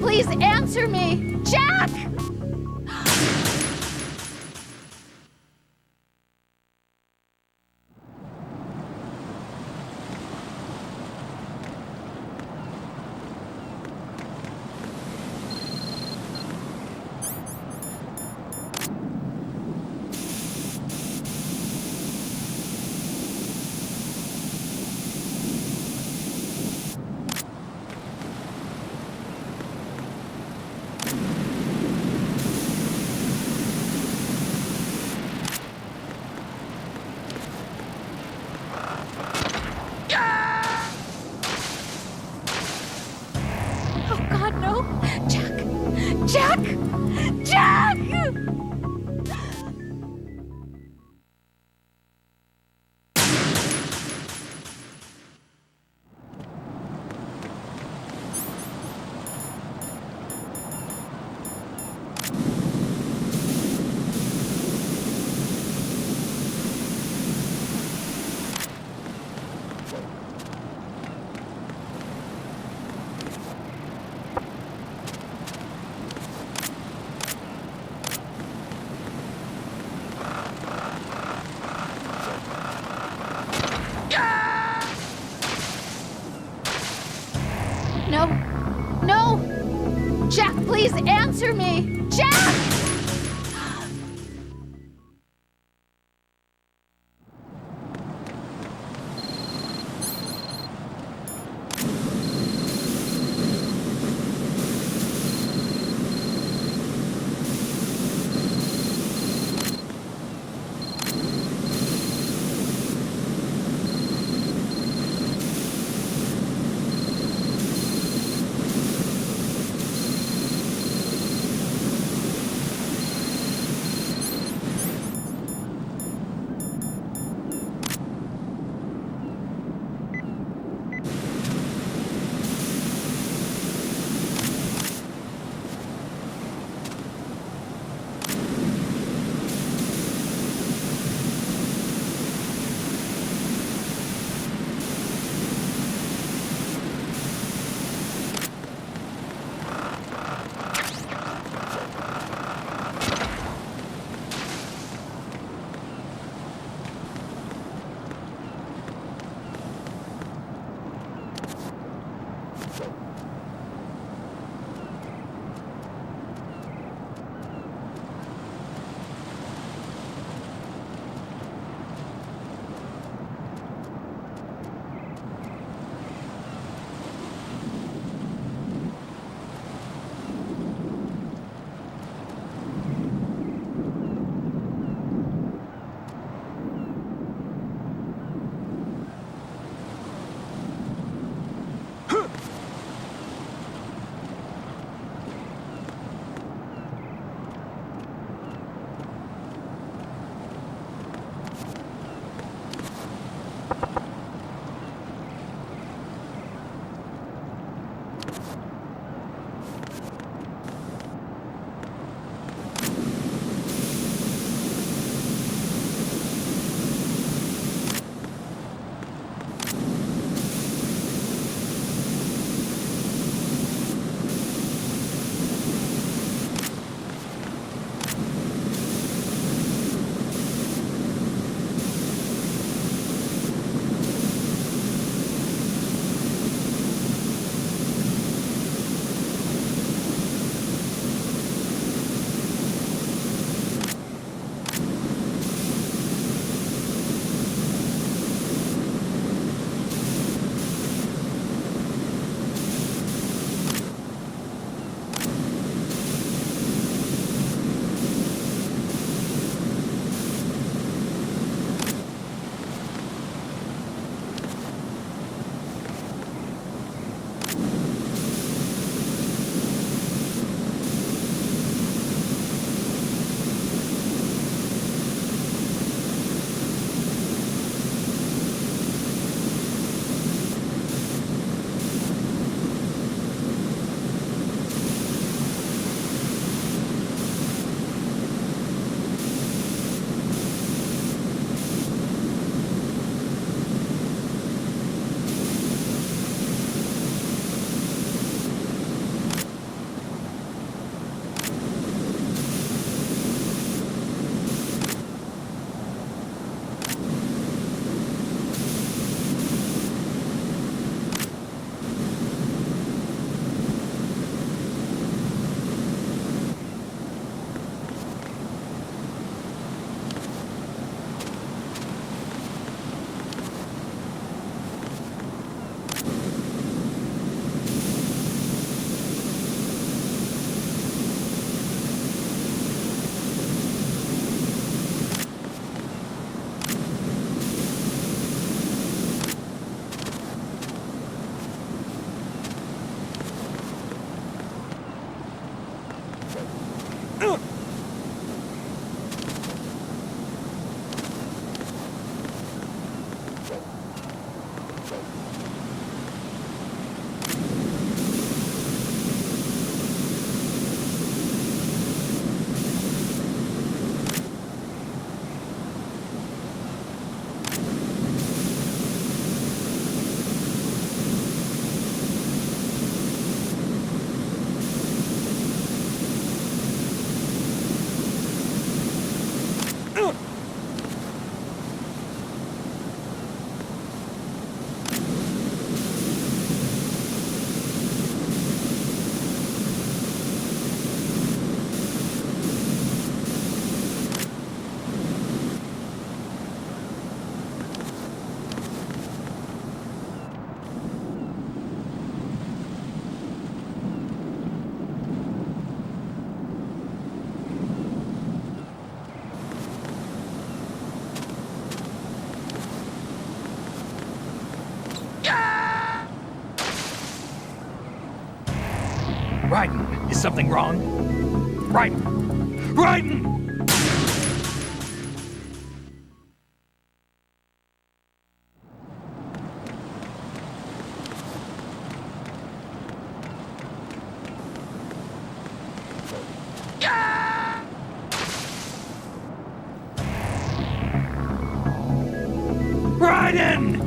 please answer me! Jack! Oh God, no! Jack! Jack! Jack! No! No! Jack, please answer me! Jack! Raiden, is something wrong? Raiden! Raiden! Raiden!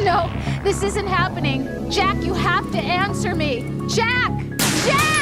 No, this isn't happening. Jack, you have to answer me. Jack! Jack!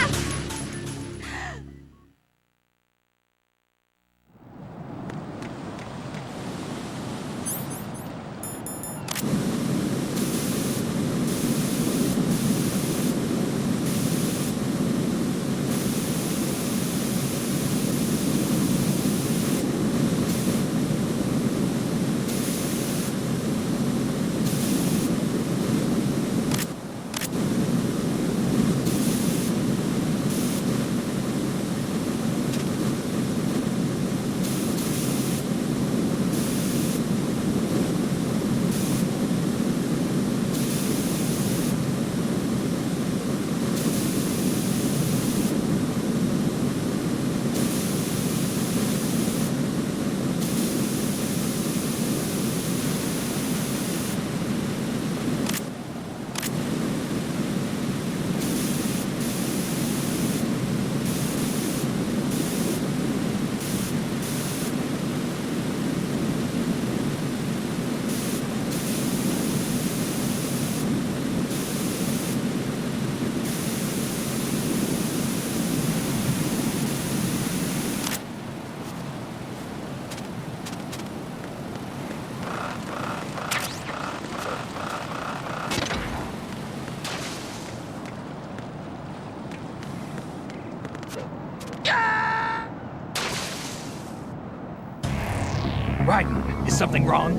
Raiden, is something wrong?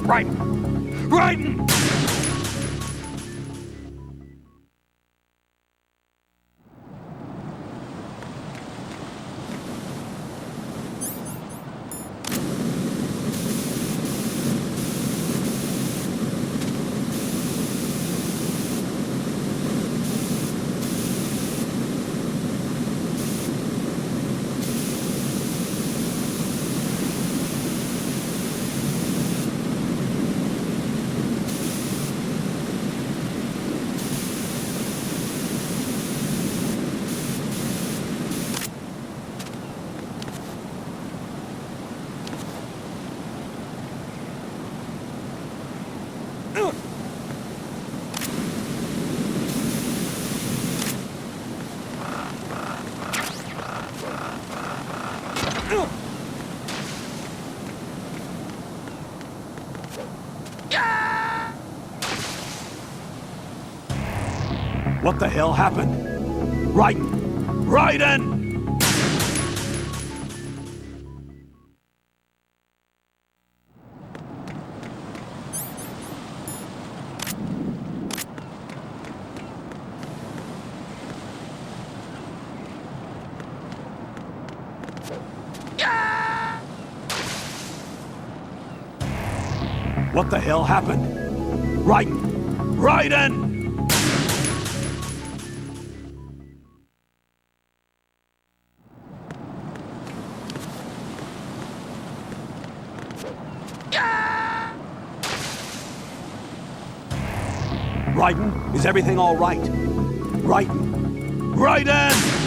Raiden! Raiden! What the hell happened? Raiden! Raiden! What the hell happened? Raiden! Raiden! Raiden, is everything all right? Raiden! Raiden!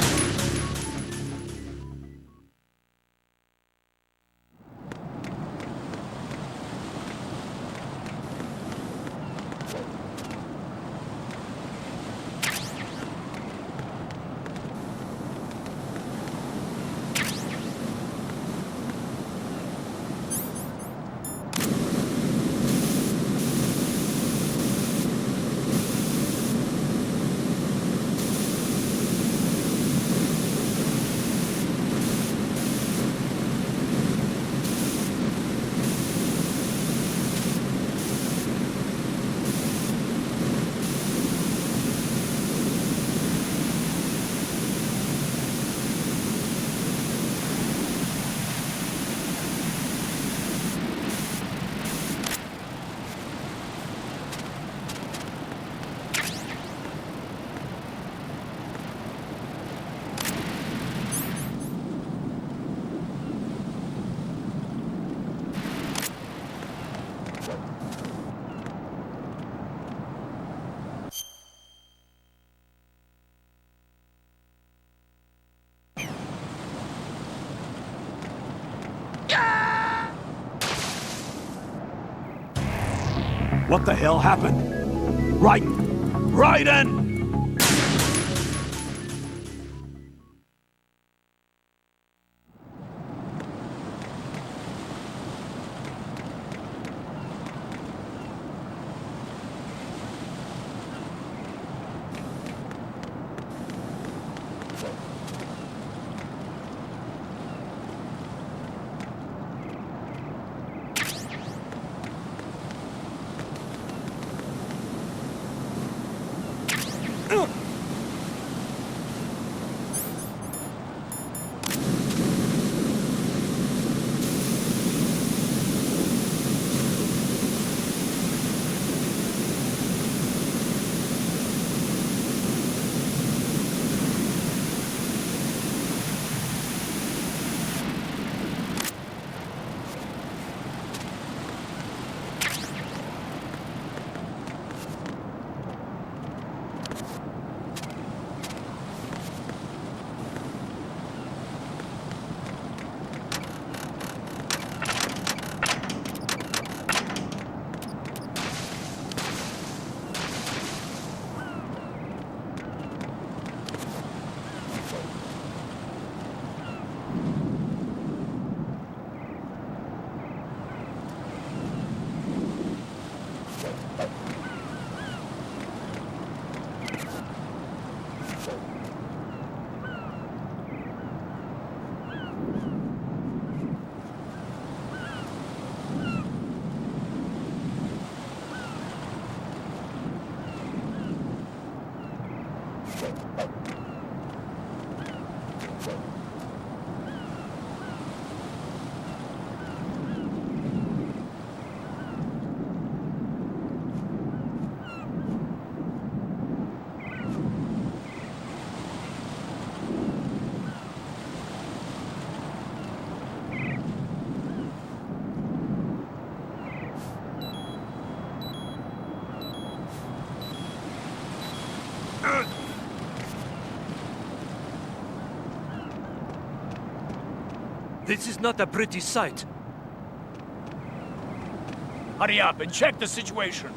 What the hell happened? Raiden! Raiden! This is not a pretty sight. Hurry up and check the situation.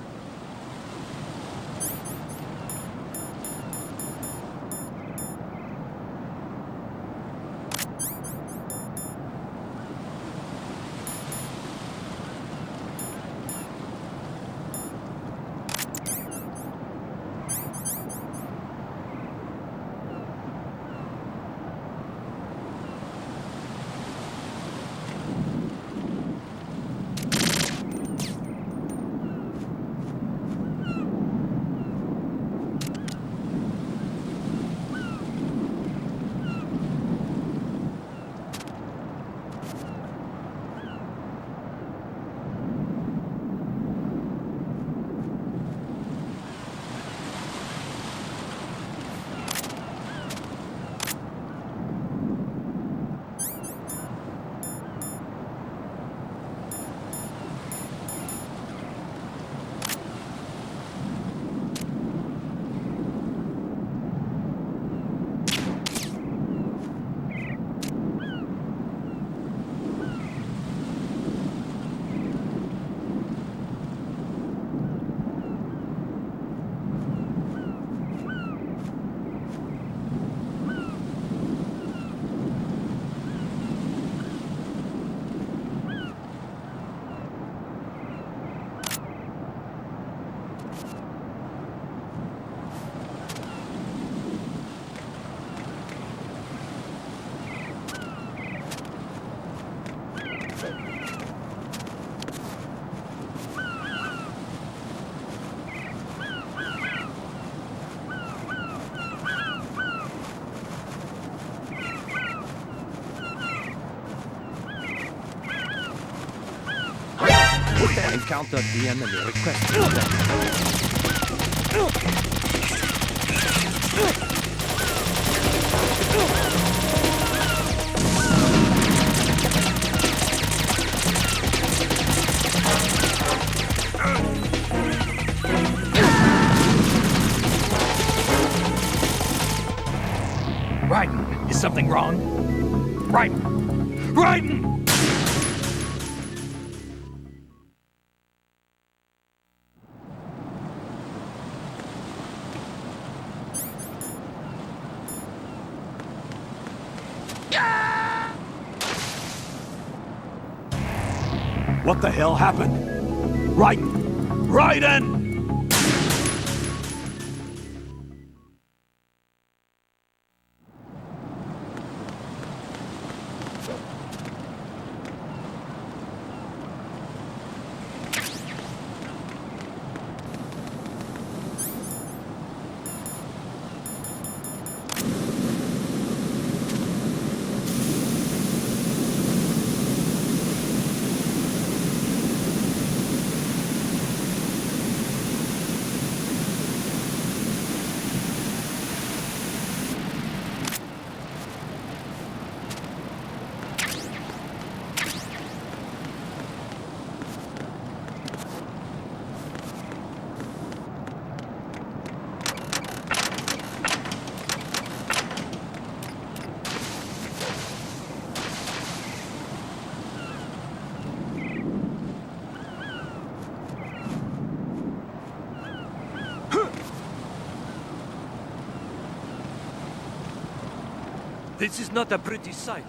Encountered the enemy. Requesting backup. Raiden, is something wrong? Raiden! Raiden! What the hell happened? Raiden! Raiden! This is not a pretty sight.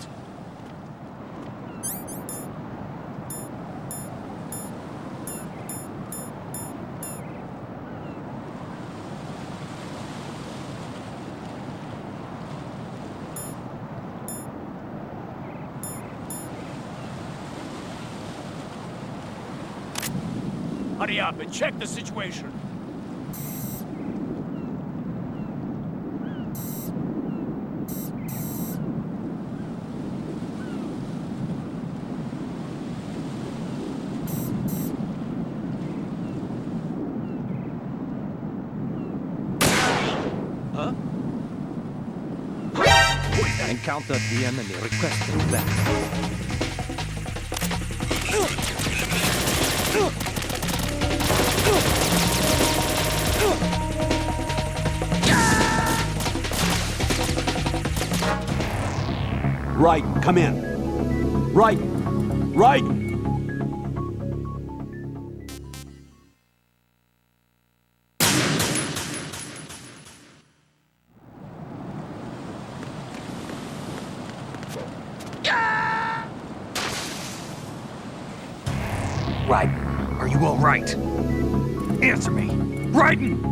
Hurry up and check the situation. Encountered the enemy. Requesting backup. Raiden, come in. Raiden! Raiden! Raiden, are you all right? Answer me! Raiden!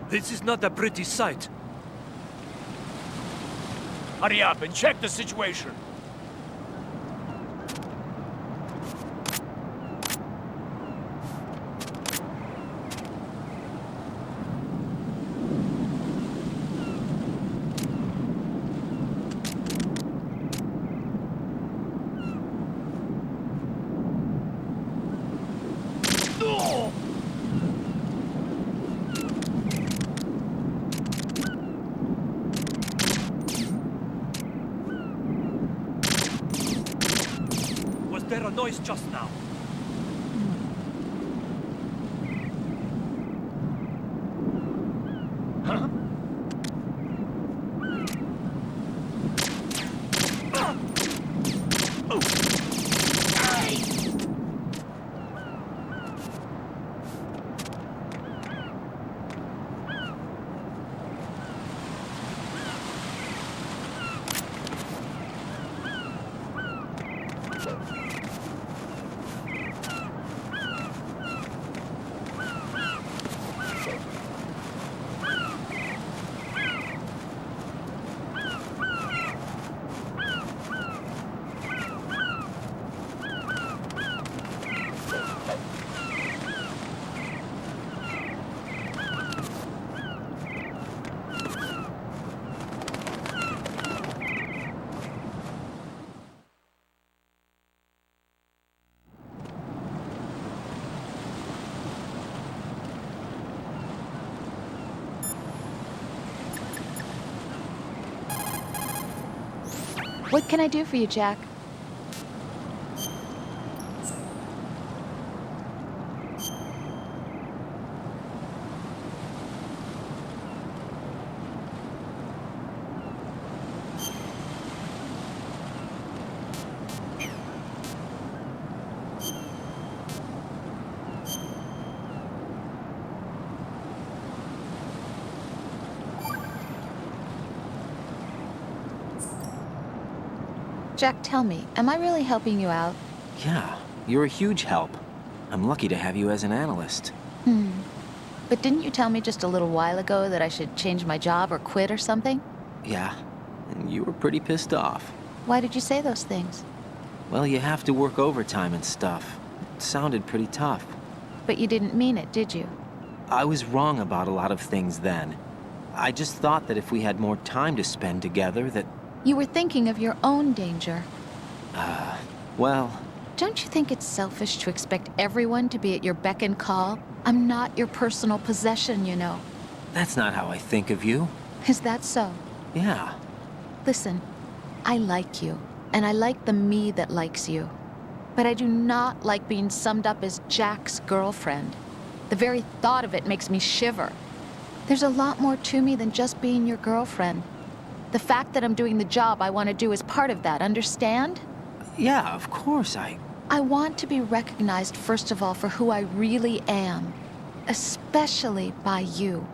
This is not a pretty sight. Hurry up and check the situation. Was there a noise just now? Huh? What can I do for you, Jack? Jack, tell me, am I really helping you out? Yeah, you're a huge help. I'm lucky to have you as an analyst. But didn't you tell me just a little while ago that I should change my job or quit or something? Yeah, and you were pretty pissed off. Why did you say those things? Well, you have to work overtime and stuff. It sounded pretty tough. But you didn't mean it, did you? I was wrong about a lot of things then. I just thought that if we had more time to spend together, that... You were thinking of your own danger. Well... Don't you think it's selfish to expect everyone to be at your beck and call? I'm not your personal possession, you know. That's not how I think of you. Is that so? Yeah. Listen, I like you, and I like the me that likes you. But I do not like being summed up as Jack's girlfriend. The very thought of it makes me shiver. There's a lot more to me than just being your girlfriend. The fact that I'm doing the job I want to do is part of that, understand? Yeah, of course, I want to be recognized, first of all, for who I really am. Especially by you.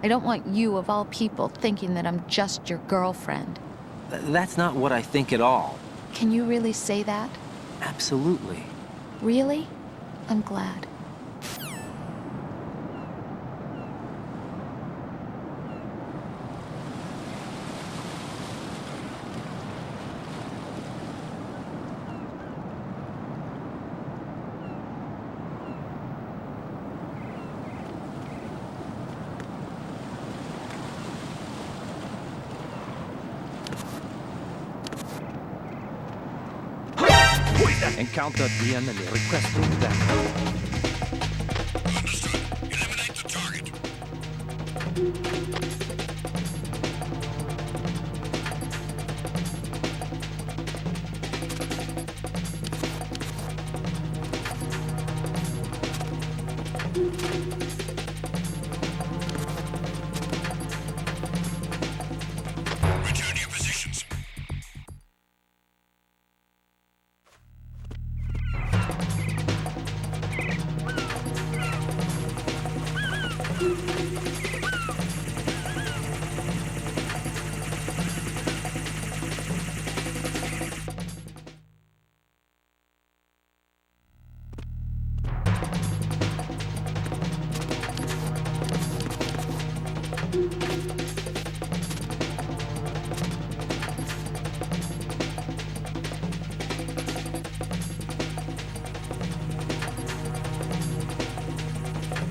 I don't want you, of all people, thinking that I'm just your girlfriend. That's not what I think at all. Can you really say that? Absolutely. Really? I'm glad. Encounter DNA requesting that. Understood. Eliminate the target. Return to your positions.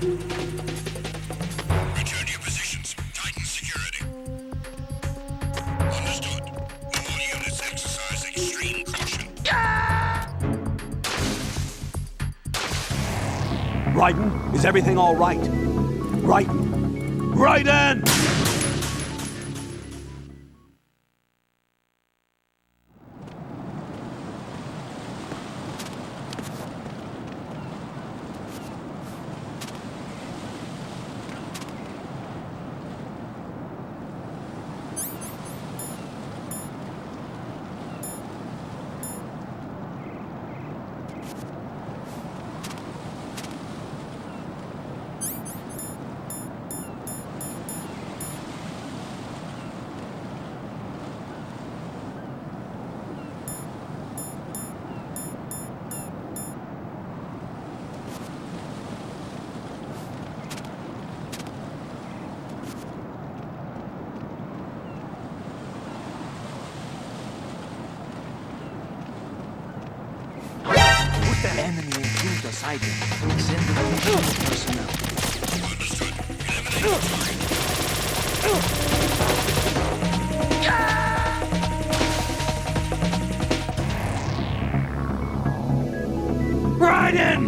Return to your positions. Tighten security. Understood. All units exercise extreme caution. Raiden, is everything all right? Raiden! Raiden! Enemy intruder sighted. Send the personnel. Raiden!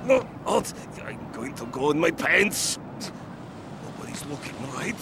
No, halt! I'm going to go in my pants. Nobody's looking, right?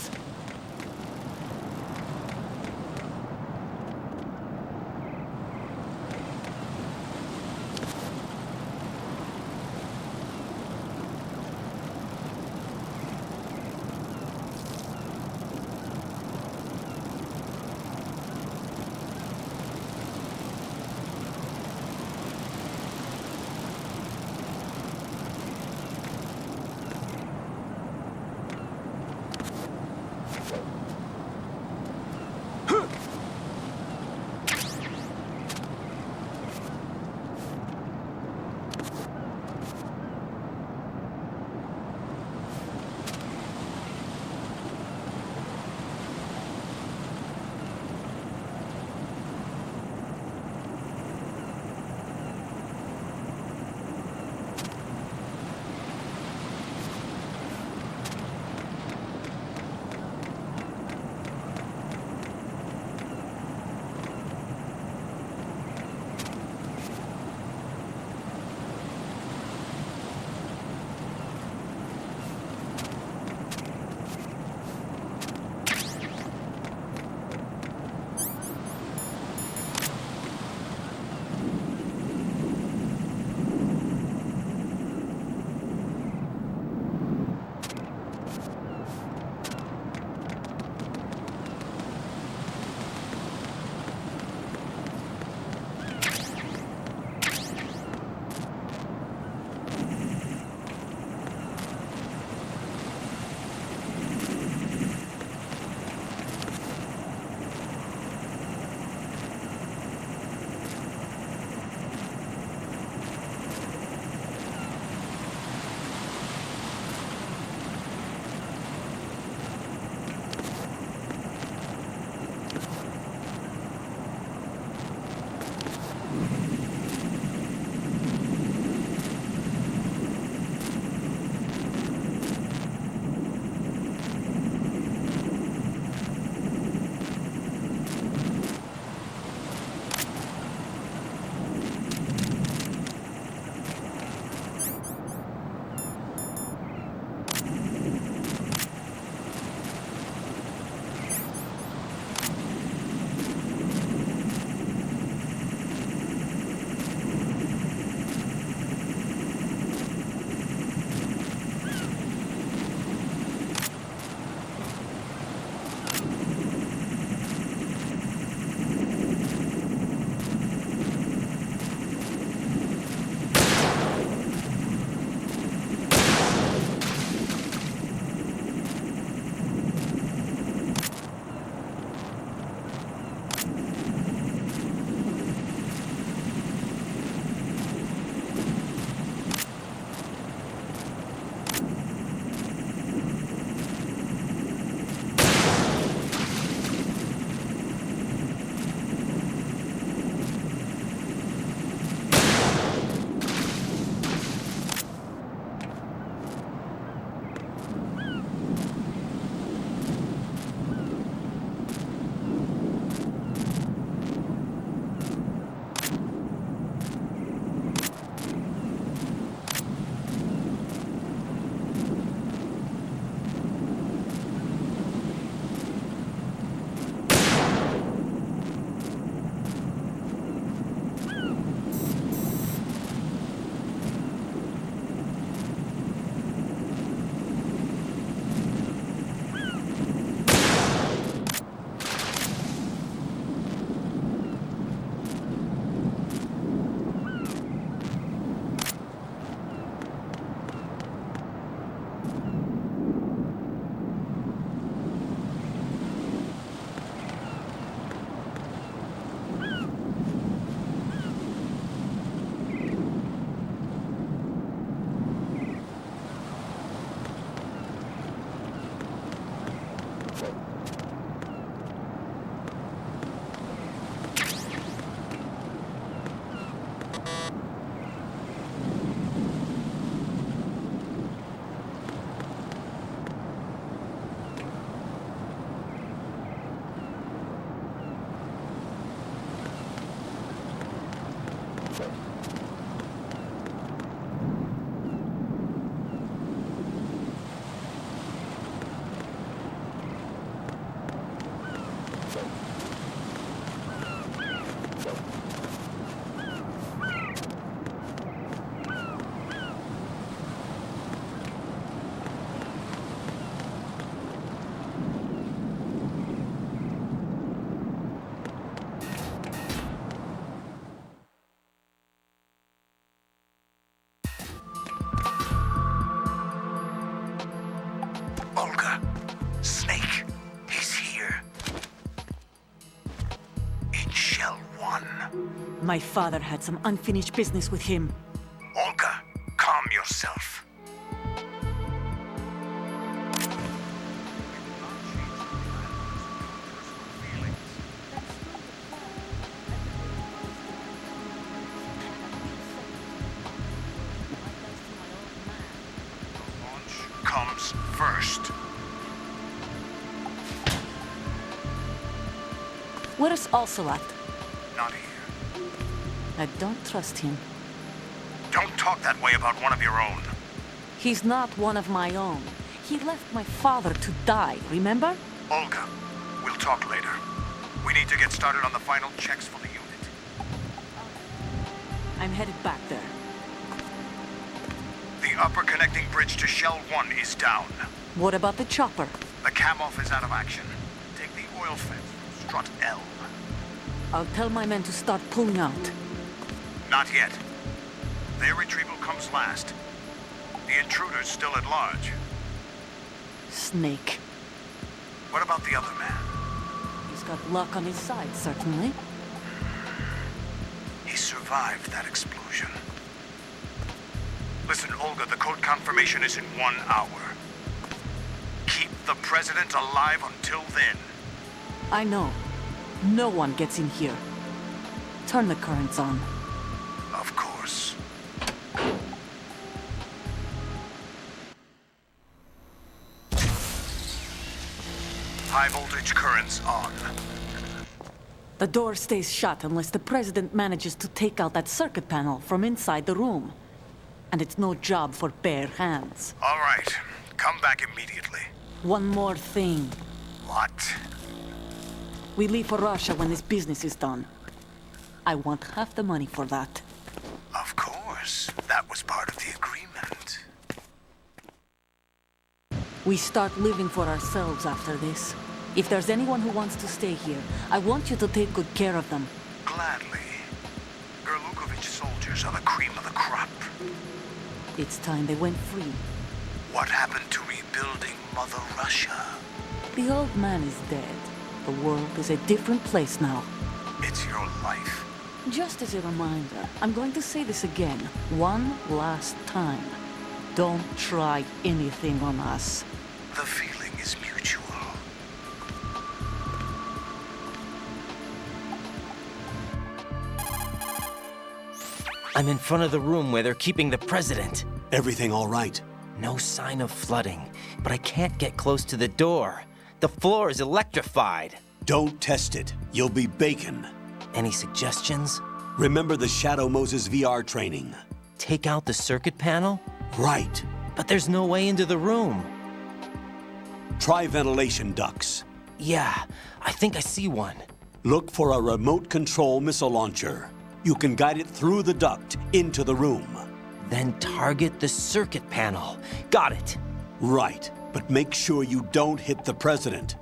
Olga, Snake, he's here. In Shell 1. My father had some unfinished business with him. Olga, calm yourself. Launch comes first. Where's Ocelot? Not here. I don't trust him. Don't talk that way about one of your own. He's not one of my own. He left my father to die, remember? Olga, we'll talk later. We need to get started on the final checks for the unit. I'm headed back there. The upper connecting bridge to Shell 1 is down. What about the chopper? The cam-off is out of action. Take the oil fence from strut L. I'll tell my men to start pulling out. Not yet. Their retrieval comes last. The intruder's still at large. Snake. What about the other man? He's got luck on his side, certainly. He survived that explosion. Listen, Olga, the code confirmation is in 1 hour. Keep the president alive until then. I know. No one gets in here. Turn the currents on. Of course. High voltage currents on. The door stays shut unless the president manages to take out that circuit panel from inside the room. And it's no job for bare hands. All right. Come back immediately. One more thing. What? We leave for Russia when this business is done. I want half the money for that. Of course. That was part of the agreement. We start living for ourselves after this. If there's anyone who wants to stay here, I want you to take good care of them. Gladly. Gerlukovich soldiers are the cream of the crop. It's time they went free. What happened to rebuilding Mother Russia? The old man is dead. The world is a different place now. It's your life. Just as a reminder, I'm going to say this again, one last time. Don't try anything on us. The feeling is mutual. I'm in front of the room where they're keeping the president. Everything all right? No sign of flooding, but I can't get close to the door. The floor is electrified. Don't test it. You'll be bacon. Any suggestions? Remember the Shadow Moses VR training. Take out the circuit panel? Right. But there's no way into the room. Try ventilation ducts. Yeah, I think I see one. Look for a remote control missile launcher. You can guide it through the duct into the room. Then target the circuit panel. Got it. Right, but make sure you don't hit the president.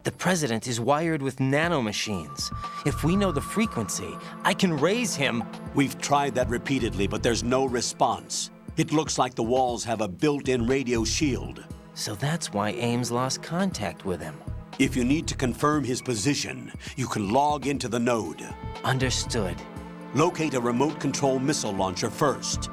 The president is wired with nanomachines. If we know the frequency, I can raise him. We've tried that repeatedly, but there's no response. It looks like the walls have a built-in radio shield. So that's why Ames lost contact with him. If you need to confirm his position, you can log into the node. Understood. Locate a remote control missile launcher first.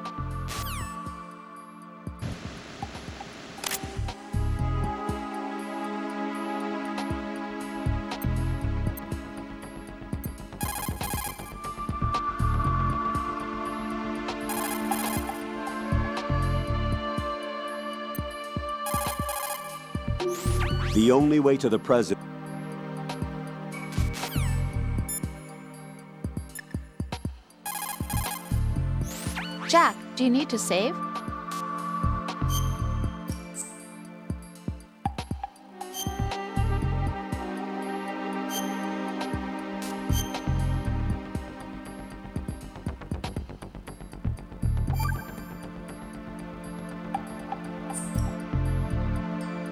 The only way to the president... Jack, do you need to save?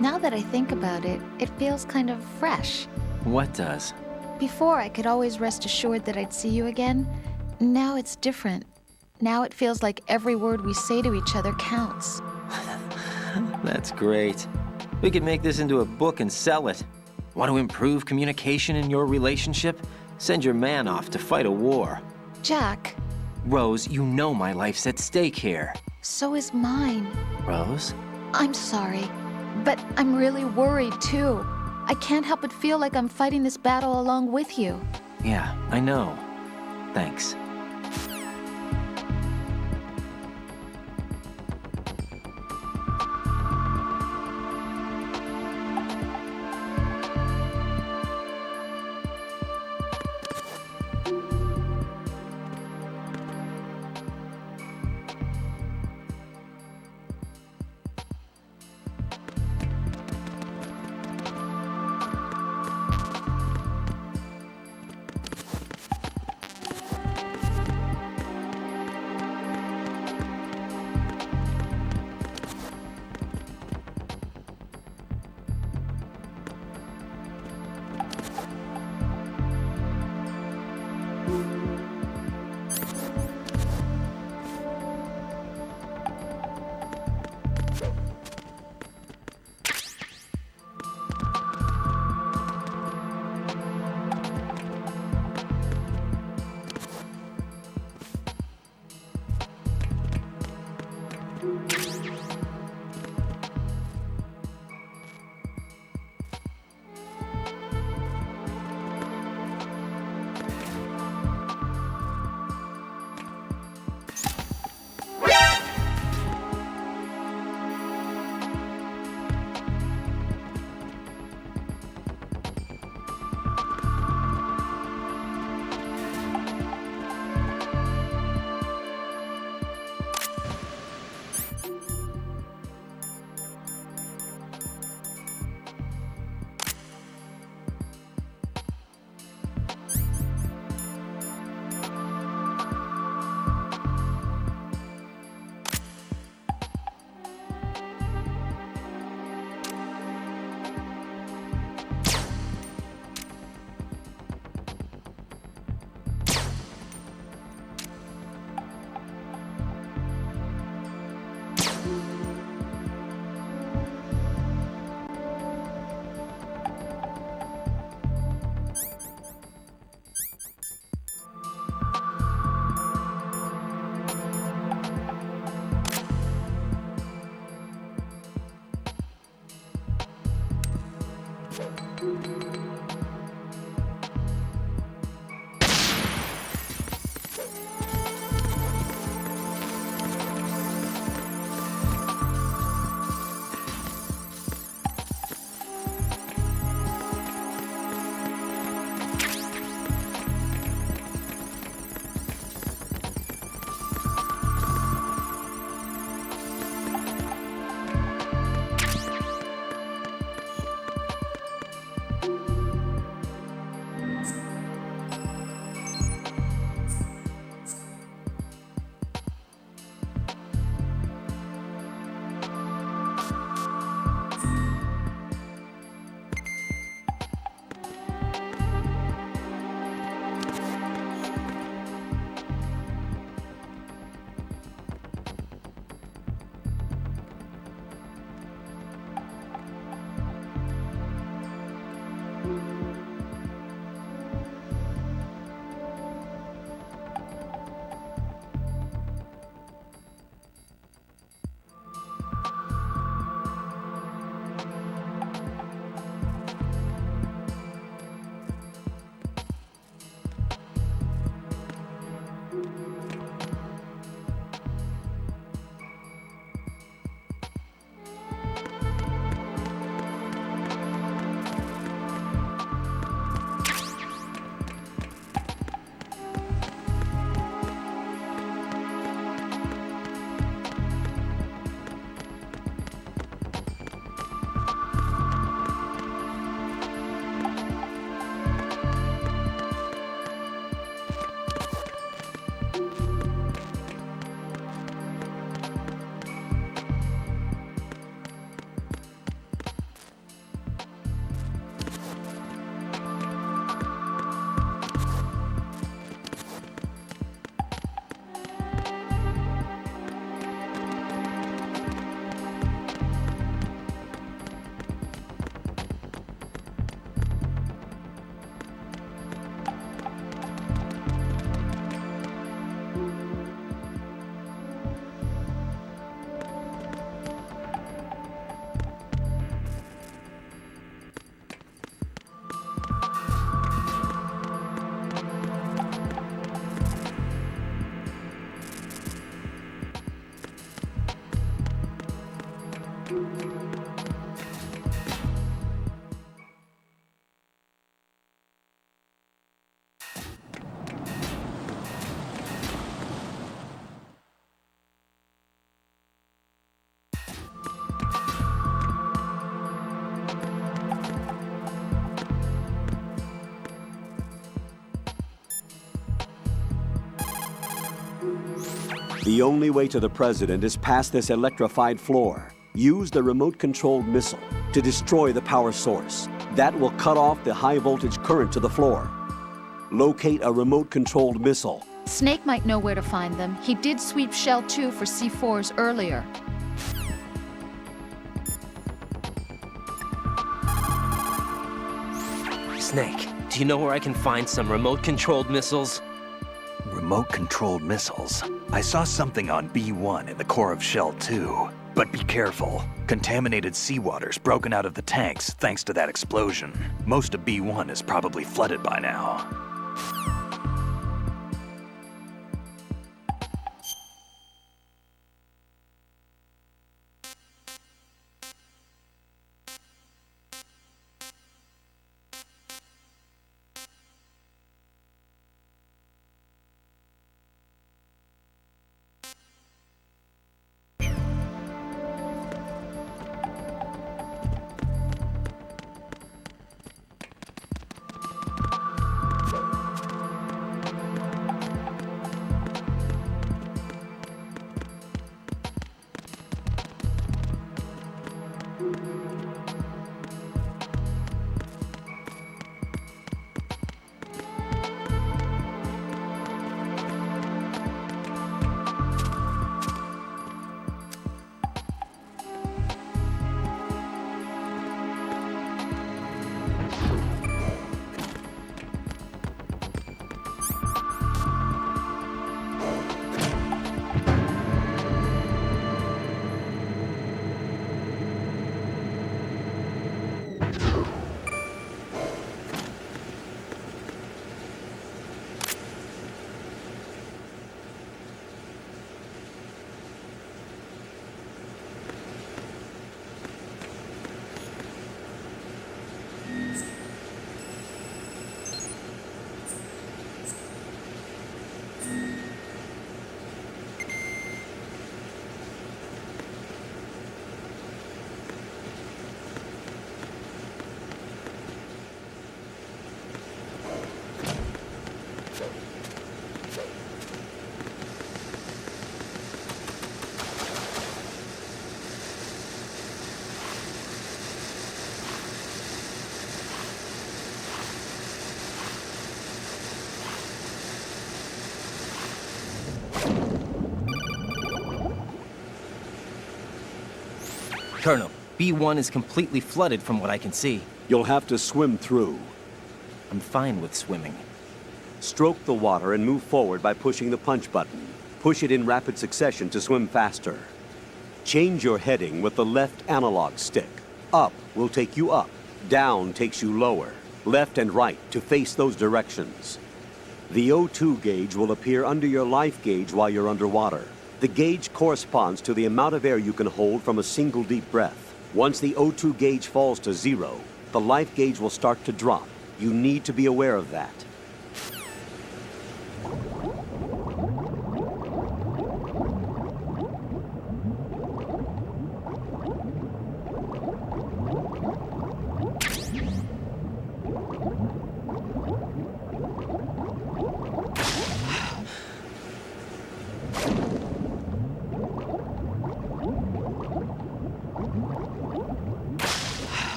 Now that I think about it, it feels kind of fresh. What does? Before, I could always rest assured that I'd see you again. Now it's different. Now it feels like every word we say to each other counts. That's great. We could make this into a book and sell it. Want to improve communication in your relationship? Send your man off to fight a war. Jack, Rose, you know my life's at stake here. so is mine. Rose? I'm sorry, but I'm really worried too. I can't help but feel like I'm fighting this battle along with you. Yeah, I know. Thanks. The only way to the president is past this electrified floor. Use the remote-controlled missile to destroy the power source. That will cut off the high-voltage current to the floor. Locate a remote-controlled missile. Snake might know where to find them. He did sweep Shell 2 for C4s earlier. Snake, do you know where I can find some remote-controlled missiles? Remote-controlled missiles. I saw something on B1 in the core of Shell 2. But be careful. Contaminated seawater's broken out of the tanks thanks to that explosion. Most of B1 is probably flooded by now. Colonel, B1 is completely flooded from what I can see. You'll have to swim through. I'm fine with swimming. Stroke the water and move forward by pushing the punch button. Push it in rapid succession to swim faster. Change your heading with the left analog stick. Up will take you up. Down takes you lower. Left and right to face those directions. The O2 gauge will appear under your life gauge while you're underwater. The gauge corresponds to the amount of air you can hold from a single deep breath. Once the O2 gauge falls to 0, the life gauge will start to drop. You need to be aware of that.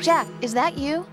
Jack, is that you?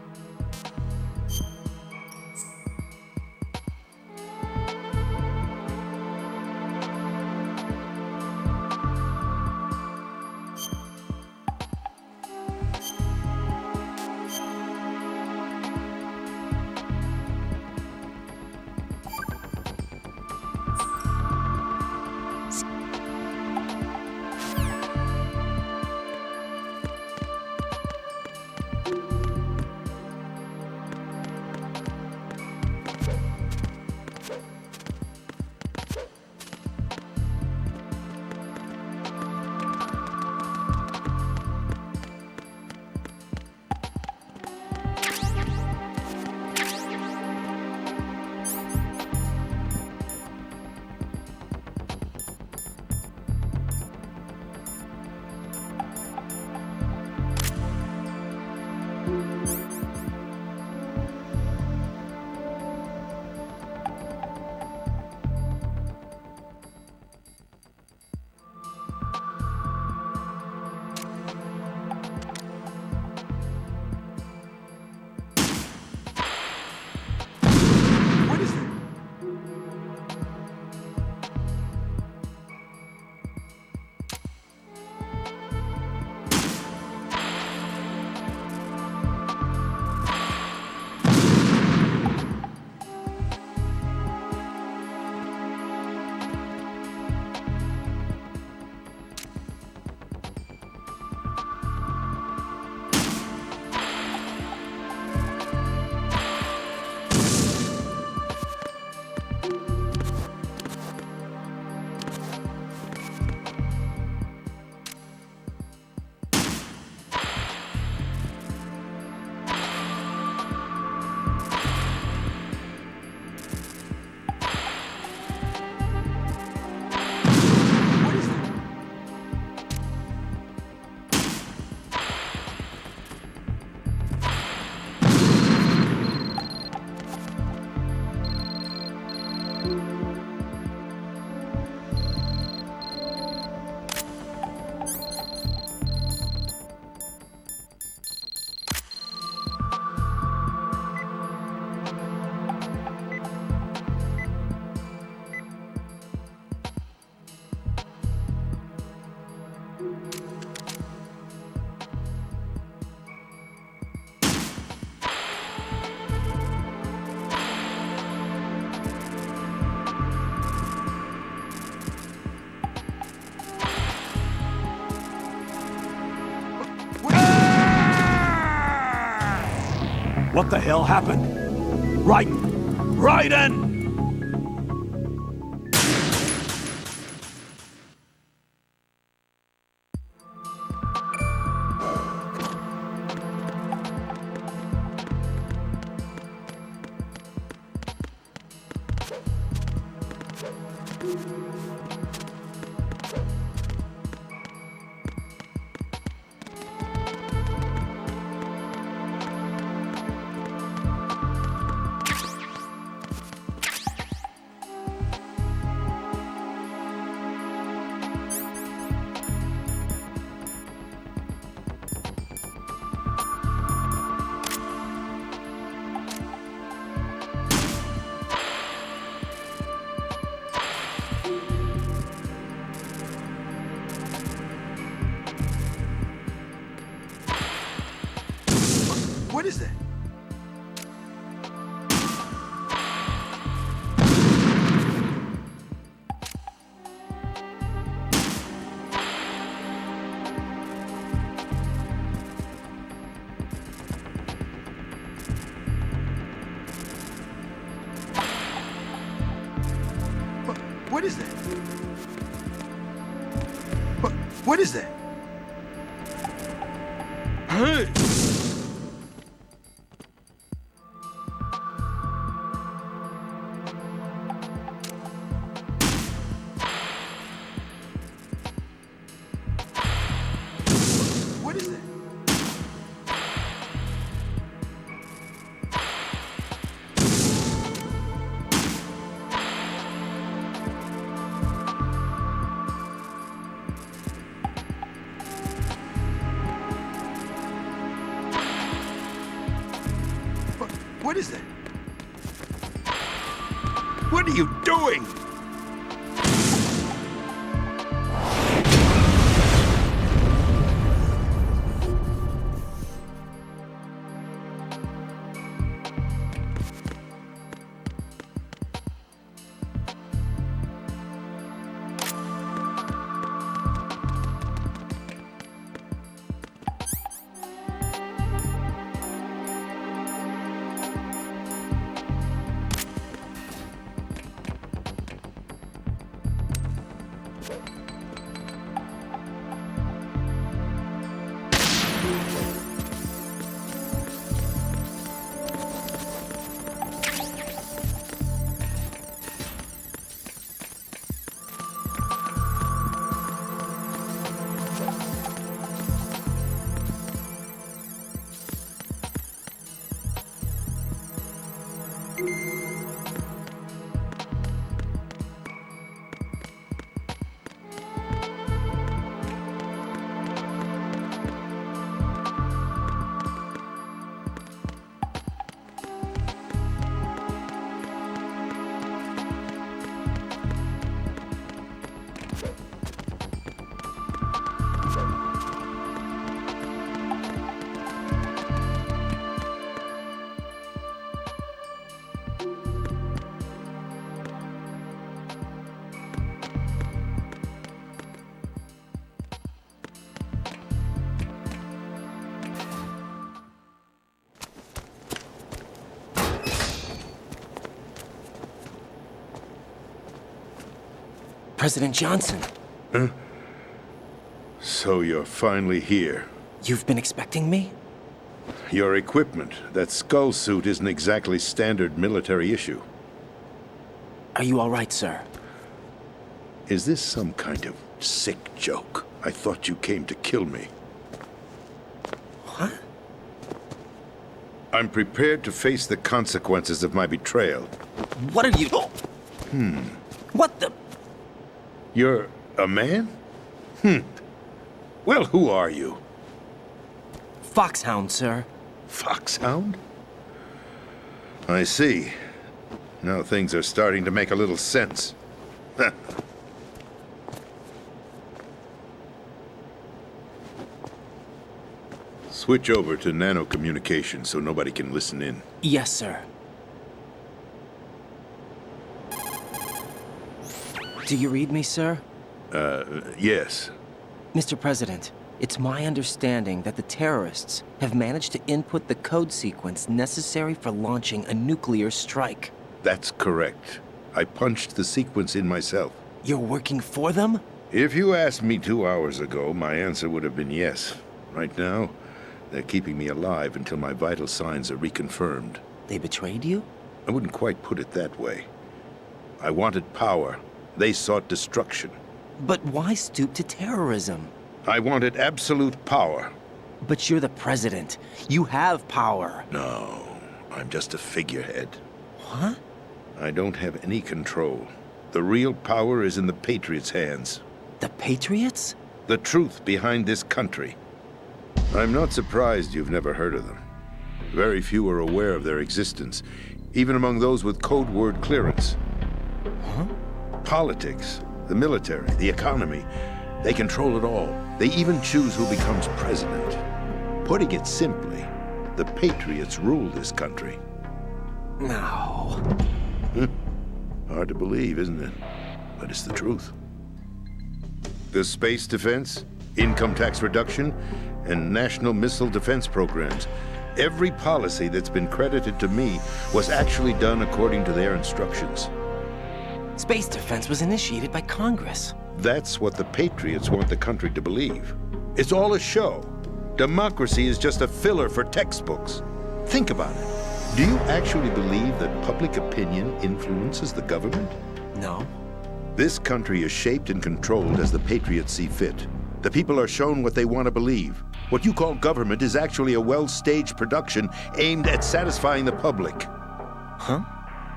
What the hell happened? Raiden! What is that? What is that? What is that? Hey! What is that? What is that? What are you doing? President Johnson. Huh? So you're finally here. You've been expecting me? Your equipment, that skull suit, isn't exactly standard military issue. Are you all right, sir? Is this some kind of sick joke? I thought you came to kill me. What? I'm prepared to face the consequences of my betrayal. What are you... What the... You're a man? Well, who are you? Foxhound, sir. Foxhound? I see. Now things are starting to make a little sense. Switch over to nano-communication so nobody can listen in. Yes, sir. Do you read me, sir? Yes. Mr. President, it's my understanding that the terrorists have managed to input the code sequence necessary for launching a nuclear strike. That's correct. I punched the sequence in myself. You're working for them? If you asked me 2 hours ago, my answer would have been yes. Right now, they're keeping me alive until my vital signs are reconfirmed. They betrayed you? I wouldn't quite put it that way. I wanted power. They sought destruction. But why stoop to terrorism? I wanted absolute power. But you're the president. You have power. No, I'm just a figurehead. What? I don't have any control. The real power is in the Patriots' hands. The Patriots? The truth behind this country. I'm not surprised you've never heard of them. Very few are aware of their existence, even among those with code word clearance. Huh? Politics, the military, the economy, they control it all. They even choose who becomes president. Putting it simply, the Patriots rule this country. No. Hard to believe, isn't it? But it's the truth. The space defense, income tax reduction, and national missile defense programs. Every policy that's been credited to me was actually done according to their instructions. Space defense was initiated by Congress. That's what the Patriots want the country to believe. It's all a show. Democracy is just a filler for textbooks. Think about it. Do you actually believe that public opinion influences the government? No. This country is shaped and controlled as the Patriots see fit. The people are shown what they want to believe. What you call government is actually a well-staged production aimed at satisfying the public. Huh?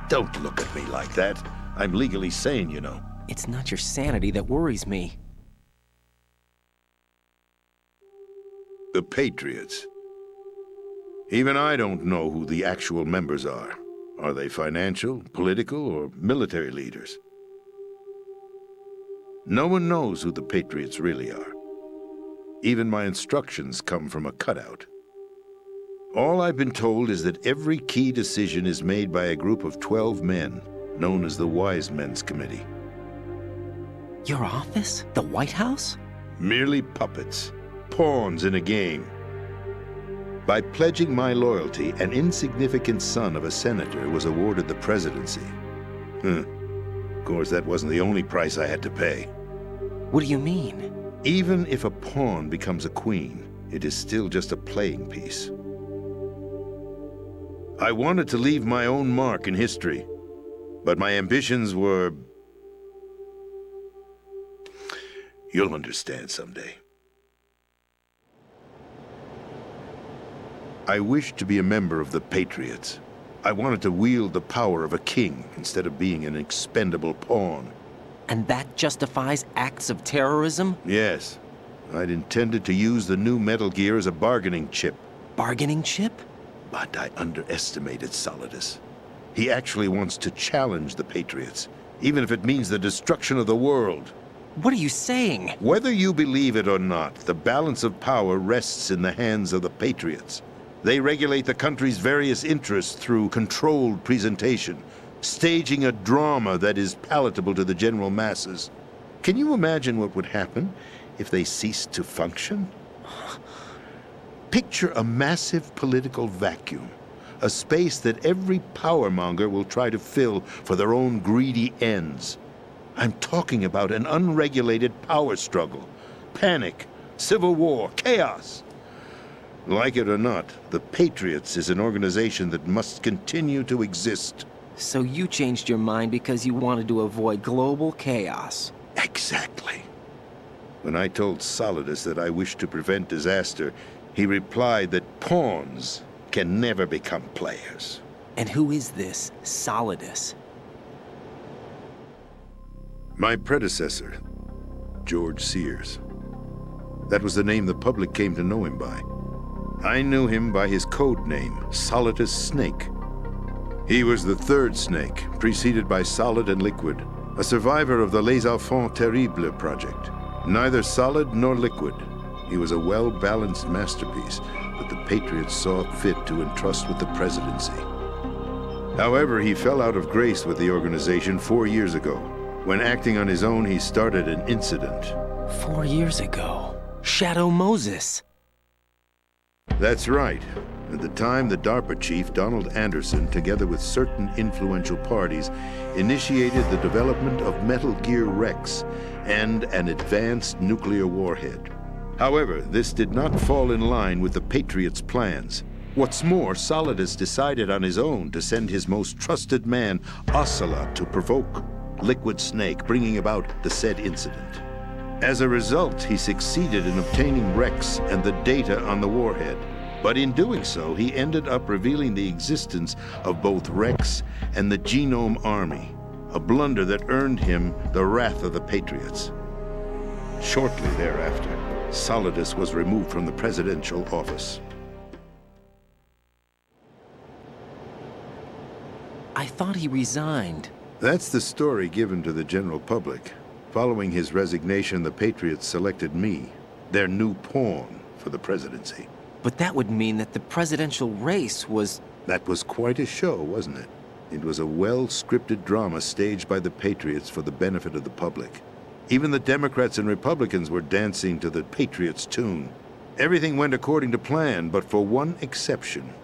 Don't look at me like that. I'm legally sane, you know. It's not your sanity that worries me. The Patriots. Even I don't know who the actual members are. Are they financial, political, or military leaders? No one knows who the Patriots really are. Even my instructions come from a cutout. All I've been told is that every key decision is made by a group of 12 men, known as the Wise Men's Committee. Your office? The White House? Merely puppets, pawns in a game. By pledging my loyalty, an insignificant son of a senator was awarded the presidency. Of course, that wasn't the only price I had to pay. What do you mean? Even if a pawn becomes a queen, it is still just a playing piece. I wanted to leave my own mark in history, but my ambitions were... You'll understand someday. I wished to be a member of the Patriots. I wanted to wield the power of a king instead of being an expendable pawn. And that justifies acts of terrorism? Yes. I'd intended to use the new Metal Gear as a bargaining chip. Bargaining chip? But I underestimated Solidus. He actually wants to challenge the Patriots, even if it means the destruction of the world. What are you saying? Whether you believe it or not, the balance of power rests in the hands of the Patriots. They regulate the country's various interests through controlled presentation, staging a drama that is palatable to the general masses. Can you imagine what would happen if they ceased to function? Picture a massive political vacuum, a space that every powermonger will try to fill for their own greedy ends. I'm talking about an unregulated power struggle, panic, civil war, chaos. Like it or not, the Patriots is an organization that must continue to exist. So you changed your mind because you wanted to avoid global chaos. Exactly. When I told Solidus that I wished to prevent disaster, he replied that pawns can never become players. And who is this Solidus? My predecessor, George Sears. That was the name the public came to know him by. I knew him by his code name, Solidus Snake. He was the third snake, preceded by Solid and Liquid, a survivor of the Les Enfants Terribles project. Neither solid nor liquid, he was a well-balanced masterpiece that the Patriots saw fit to entrust with the presidency. However, he fell out of grace with the organization 4 years ago. When acting on his own, he started an incident. 4 years ago? Shadow Moses. That's right. At the time, the DARPA chief, Donald Anderson, together with certain influential parties, initiated the development of Metal Gear Rex and an advanced nuclear warhead. However, this did not fall in line with the Patriots' plans. What's more, Solidus decided on his own to send his most trusted man, Ocelot, to provoke Liquid Snake, bringing about the said incident. As a result, he succeeded in obtaining Rex and the data on the warhead. But in doing so, he ended up revealing the existence of both Rex and the Genome Army, a blunder that earned him the wrath of the Patriots. Shortly thereafter, Solidus was removed from the presidential office. I thought he resigned. That's the story given to the general public. Following his resignation, the Patriots selected me, their new pawn, for the presidency. But that would mean that the presidential race was... That was quite a show, wasn't it? It was a well-scripted drama staged by the Patriots for the benefit of the public. Even the Democrats and Republicans were dancing to the Patriots' tune. Everything went according to plan, but for one exception.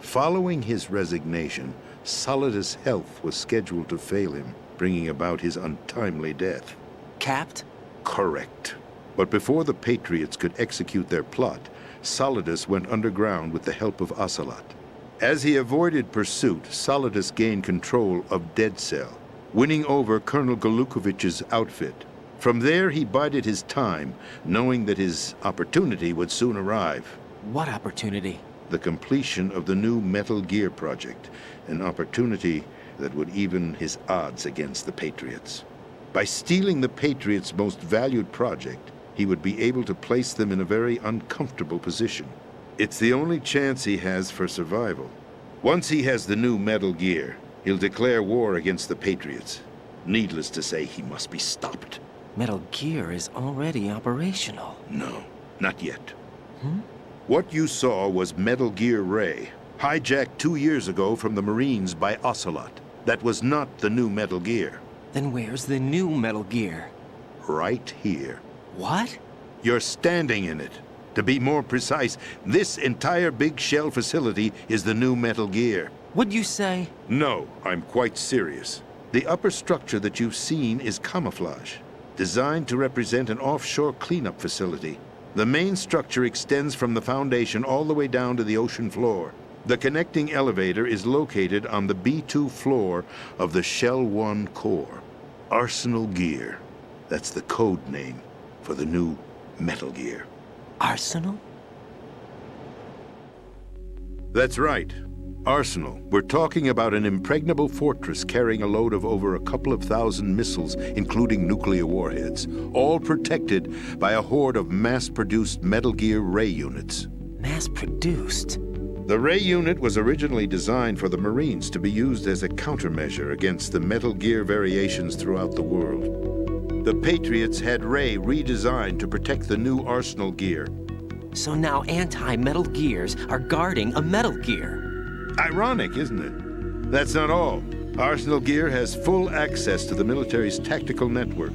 Following his resignation, Solidus' health was scheduled to fail him, bringing about his untimely death. Capped? Correct. But before the Patriots could execute their plot, Solidus went underground with the help of Ocelot. As he avoided pursuit, Solidus gained control of Dead Cell, winning over Colonel Golukovich's outfit. From there, he bided his time, knowing that his opportunity would soon arrive. What opportunity? The completion of the new Metal Gear project, an opportunity that would even his odds against the Patriots. By stealing the Patriots' most valued project, he would be able to place them in a very uncomfortable position. It's the only chance he has for survival. Once he has the new Metal Gear, he'll declare war against the Patriots. Needless to say, he must be stopped. Metal Gear is already operational. No, not yet. What you saw was Metal Gear Ray, hijacked 2 years ago from the Marines by Ocelot. That was not the new Metal Gear. Then where's the new Metal Gear? Right here. What? You're standing in it. To be more precise, this entire big shell facility is the new Metal Gear. What'd you say? No, I'm quite serious. The upper structure that you've seen is camouflage, designed to represent an offshore cleanup facility. The main structure extends from the foundation all the way down to the ocean floor. The connecting elevator is located on the B2 floor of the Shell 1 core. Arsenal Gear. That's the code name for the new Metal Gear. Arsenal? That's right. Arsenal. We're talking about an impregnable fortress carrying a load of over a couple of thousand missiles, including nuclear warheads, all protected by a horde of mass-produced Metal Gear Ray units. Mass-produced? The Ray unit was originally designed for the Marines to be used as a countermeasure against the Metal Gear variations throughout the world. The Patriots had Ray redesigned to protect the new Arsenal Gear. So now anti-Metal Gears are guarding a Metal Gear. Ironic, isn't it? That's not all. Arsenal Gear has full access to the military's tactical network,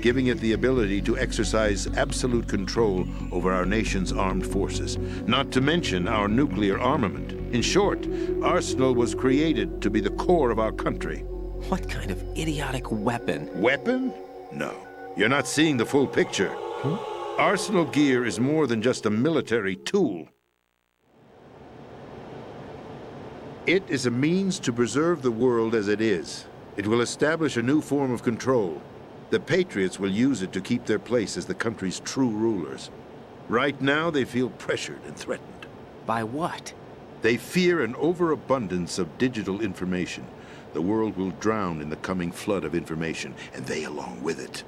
giving it the ability to exercise absolute control over our nation's armed forces, not to mention our nuclear armament. In short, Arsenal was created to be the core of our country. What kind of idiotic weapon? Weapon? No. You're not seeing the full picture. Arsenal Gear is more than just a military tool. It is a means to preserve the world as it is. It will establish a new form of control. The Patriots will use it to keep their place as the country's true rulers. Right now, they feel pressured and threatened. By what? They fear an overabundance of digital information. The world will drown in the coming flood of information, and they along with it.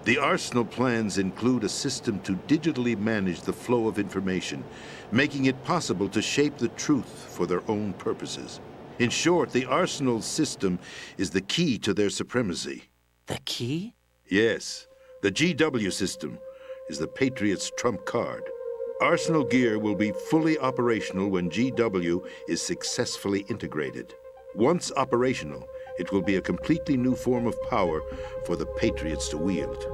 The Arsenal plans include a system to digitally manage the flow of information, making it possible to shape the truth for their own purposes. In short, the Arsenal system is the key to their supremacy. The key? Yes. The GW system is the Patriots' trump card. Arsenal Gear will be fully operational when GW is successfully integrated. Once operational, it will be a completely new form of power for the Patriots to wield.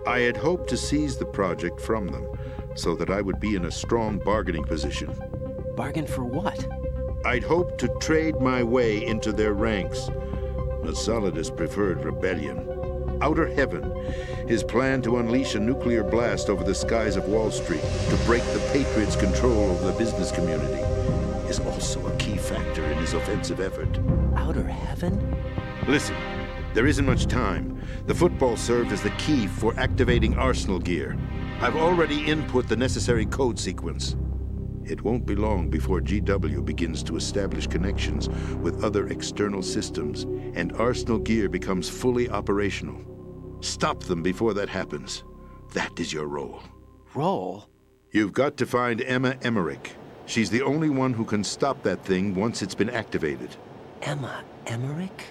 I had hoped to seize the project from them, so that I would be in a strong bargaining position. Bargain for what? I'd hoped to trade my way into their ranks, but Solidus preferred rebellion. Outer Heaven, his plan to unleash a nuclear blast over the skies of Wall Street to break the Patriots' control over the business community, is also a key factor in his offensive effort. Outer Heaven? Listen, there isn't much time. The football served as the key for activating Arsenal Gear. I've already input the necessary code sequence. It won't be long before GW begins to establish connections with other external systems, and Arsenal Gear becomes fully operational. Stop them before that happens. That is your role. Role? You've got to find Emma Emmerich. She's the only one who can stop that thing once it's been activated. Emma Emmerich?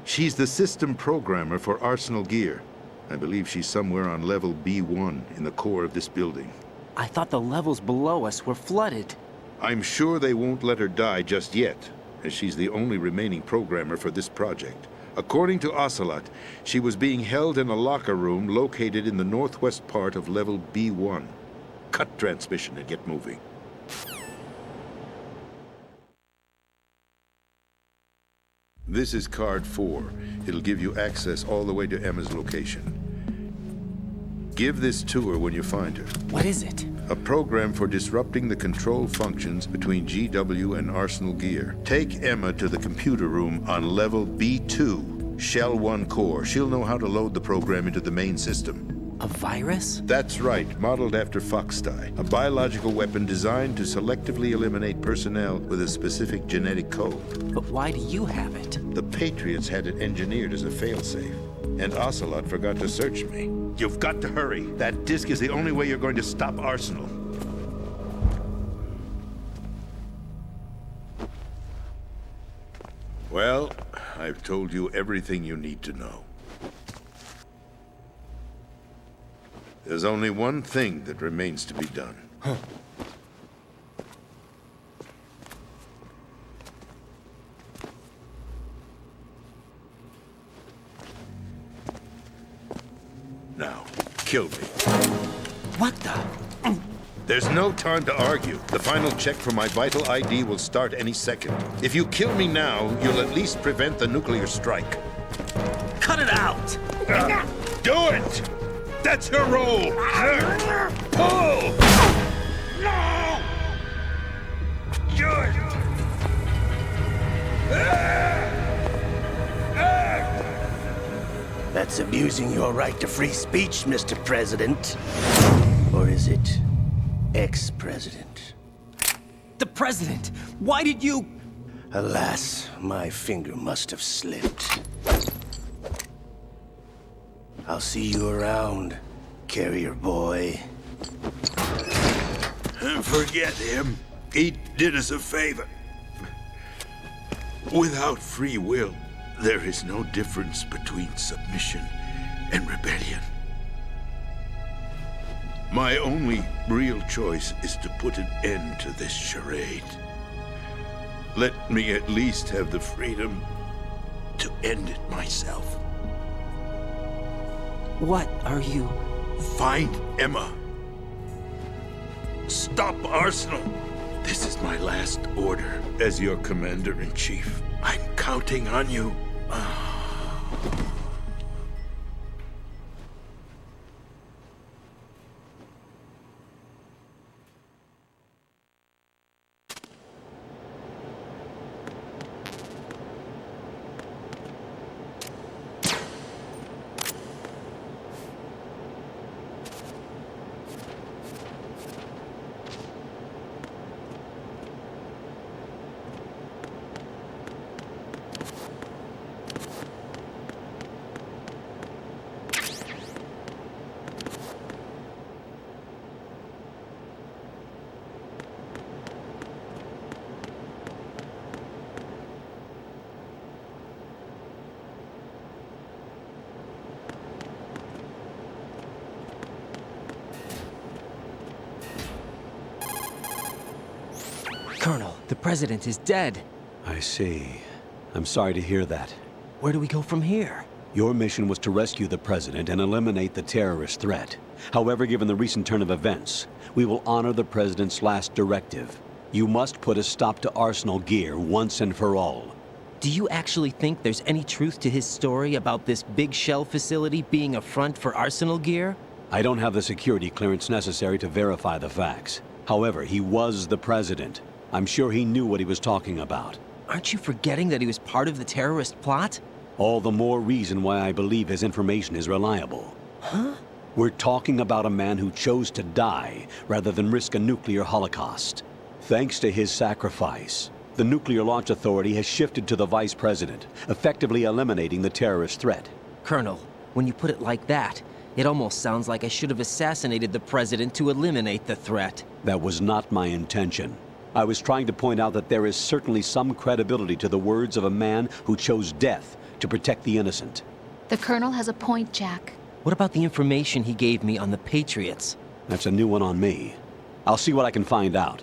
She's the system programmer for Arsenal Gear. I believe she's somewhere on level B1 in the core of this building. I thought the levels below us were flooded. I'm sure they won't let her die just yet, as she's the only remaining programmer for this project. According to Ocelot, she was being held in a locker room located in the northwest part of level B1. Cut transmission and get moving. This is card 4. It'll give you access all the way to Emma's location. Give this to her when you find her. What is it? A program for disrupting the control functions between GW and Arsenal Gear. Take Emma to the computer room on level B2, Shell 1 core. She'll know how to load the program into the main system. A virus? That's right, modeled after Foxdie, a biological weapon designed to selectively eliminate personnel with a specific genetic code. But why do you have it? The Patriots had it engineered as a failsafe, and Ocelot forgot to search me. You've got to hurry. That disk is the only way you're going to stop Arsenal. Well, I've told you everything you need to know. There's only one thing that remains to be done. Now, kill me. What the? There's no time to argue. The final check for my vital ID will start any second. If you kill me now, you'll at least prevent the nuclear strike. Cut it out! Do it! That's your role! Pull! No! Do it! That's abusing your right to free speech, Mr. President. Or is it ex-president? The president! Why did you... Alas, my finger must have slipped. I'll see you around, carrier boy. Forget him. He did us a favor. Without free will, there is no difference between submission and rebellion. My only real choice is to put an end to this charade. Let me at least have the freedom to end it myself. What are you... Find Emma. Stop Arsenal. This is my last order as your commander-in-chief. I'm counting on you. Colonel, the president is dead. I see. I'm sorry to hear that. Where do we go from here? Your mission was to rescue the president and eliminate the terrorist threat. However, given the recent turn of events, we will honor the president's last directive. You must put a stop to Arsenal gear once and for all. Do you actually think there's any truth to his story about this big shell facility being a front for Arsenal gear? I don't have the security clearance necessary to verify the facts. However, he was the president. I'm sure he knew what he was talking about. Aren't you forgetting that he was part of the terrorist plot? All the more reason why I believe his information is reliable. Huh? We're talking about a man who chose to die rather than risk a nuclear holocaust. Thanks to his sacrifice, the Nuclear Launch Authority has shifted to the vice president, effectively eliminating the terrorist threat. Colonel, when you put it like that, it almost sounds like I should have assassinated the president to eliminate the threat. That was not my intention. I was trying to point out that there is certainly some credibility to the words of a man who chose death to protect the innocent. The Colonel has a point, Jack. What about the information he gave me on the Patriots? That's a new one on me. I'll see what I can find out.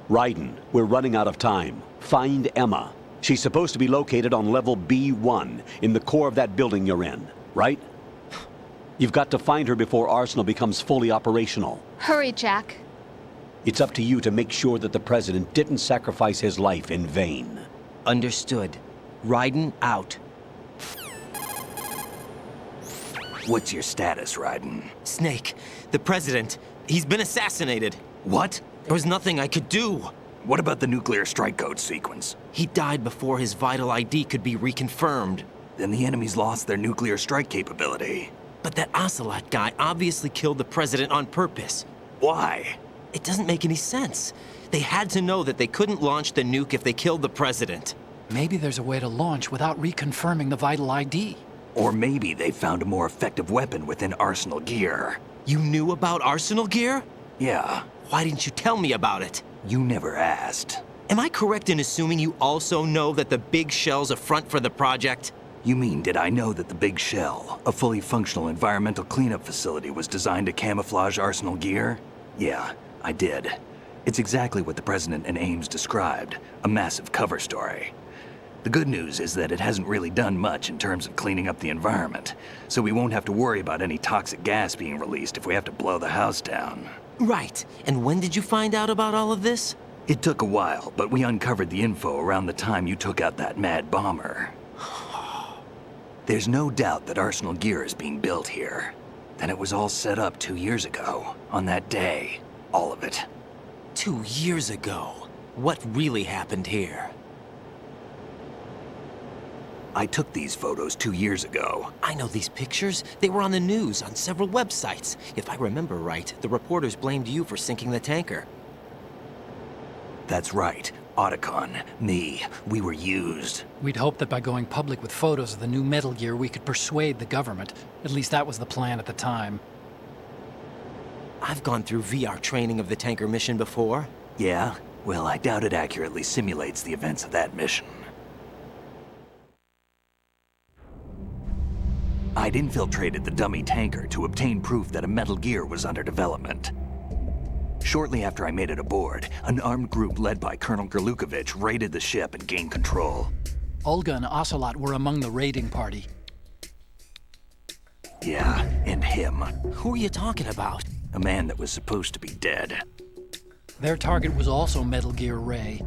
Raiden, we're running out of time. Find Emma. She's supposed to be located on level B1, in the core of that building you're in, right? You've got to find her before Arsenal becomes fully operational. Hurry, Jack. It's up to you to make sure that the president didn't sacrifice his life in vain. Understood. Raiden out. What's your status, Raiden? Snake, the president, he's been assassinated. What? There was nothing I could do. What about the nuclear strike code sequence? He died before his vital ID could be reconfirmed. Then the enemy's lost their nuclear strike capability. But that Ocelot guy obviously killed the president on purpose. Why? It doesn't make any sense. They had to know that they couldn't launch the nuke if they killed the president. Maybe there's a way to launch without reconfirming the vital ID. Or maybe they found a more effective weapon within Arsenal gear. You knew about Arsenal gear? Yeah. Why didn't you tell me about it? You never asked. Am I correct in assuming you also know that the big shell's a front for the project? You mean, did I know that the Big Shell, a fully functional environmental cleanup facility, was designed to camouflage Arsenal gear? Yeah, I did. It's exactly what the President and Ames described, a massive cover story. The good news is that it hasn't really done much in terms of cleaning up the environment, so we won't have to worry about any toxic gas being released if we have to blow the house down. Right. And when did you find out about all of this? It took a while, but we uncovered the info around the time you took out that mad bomber. There's no doubt that Arsenal gear is being built here. Then it was all set up 2 years ago, on that day. All of it. 2 years ago? What really happened here? I took these photos 2 years ago. I know these pictures. They were on the news, on several websites. If I remember right, the reporters blamed you for sinking the tanker. That's right. Otacon, me, we were used. We'd hoped that by going public with photos of the new Metal Gear, we could persuade the government. At least that was the plan at the time. I've gone through VR training of the tanker mission before. Yeah? Well, I doubt it accurately simulates the events of that mission. I'd infiltrated the dummy tanker to obtain proof that a Metal Gear was under development. Shortly after I made it aboard, an armed group led by Colonel Gerlukovich raided the ship and gained control. Olga and Ocelot were among the raiding party. Yeah, and him. Who are you talking about? A man that was supposed to be dead. Their target was also Metal Gear Ray.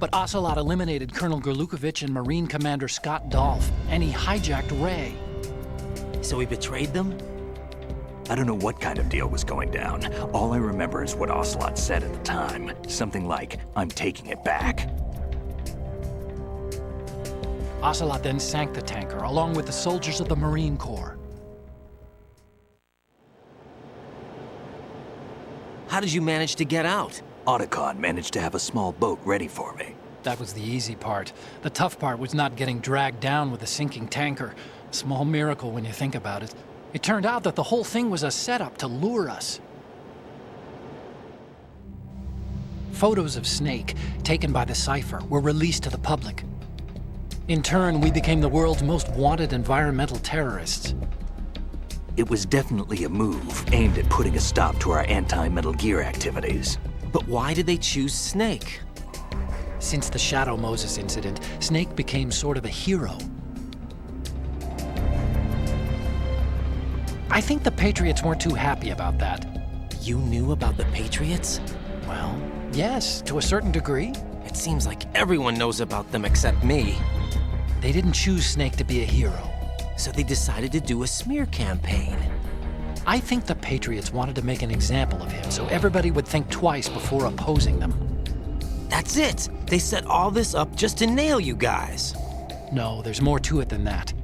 But Ocelot eliminated Colonel Gerlukovich and Marine Commander Scott Dolph, and he hijacked Ray. So he betrayed them? I don't know what kind of deal was going down. All I remember is what Ocelot said at the time. Something like, "I'm taking it back." Ocelot then sank the tanker, along with the soldiers of the Marine Corps. How did you manage to get out? Otacon managed to have a small boat ready for me. That was the easy part. The tough part was not getting dragged down with a sinking tanker. Small miracle when you think about it. It turned out that the whole thing was a setup to lure us. Photos of Snake, taken by the Cypher, were released to the public. In turn, we became the world's most wanted environmental terrorists. It was definitely a move aimed at putting a stop to our anti-Metal Gear activities. But why did they choose Snake? Since the Shadow Moses incident, Snake became sort of a hero. I think the Patriots weren't too happy about that. You knew about the Patriots? Well, yes, to a certain degree. It seems like everyone knows about them except me. They didn't choose Snake to be a hero. So they decided to do a smear campaign. I think the Patriots wanted to make an example of him so everybody would think twice before opposing them. That's it! They set all this up just to nail you guys. No, there's more to it than that.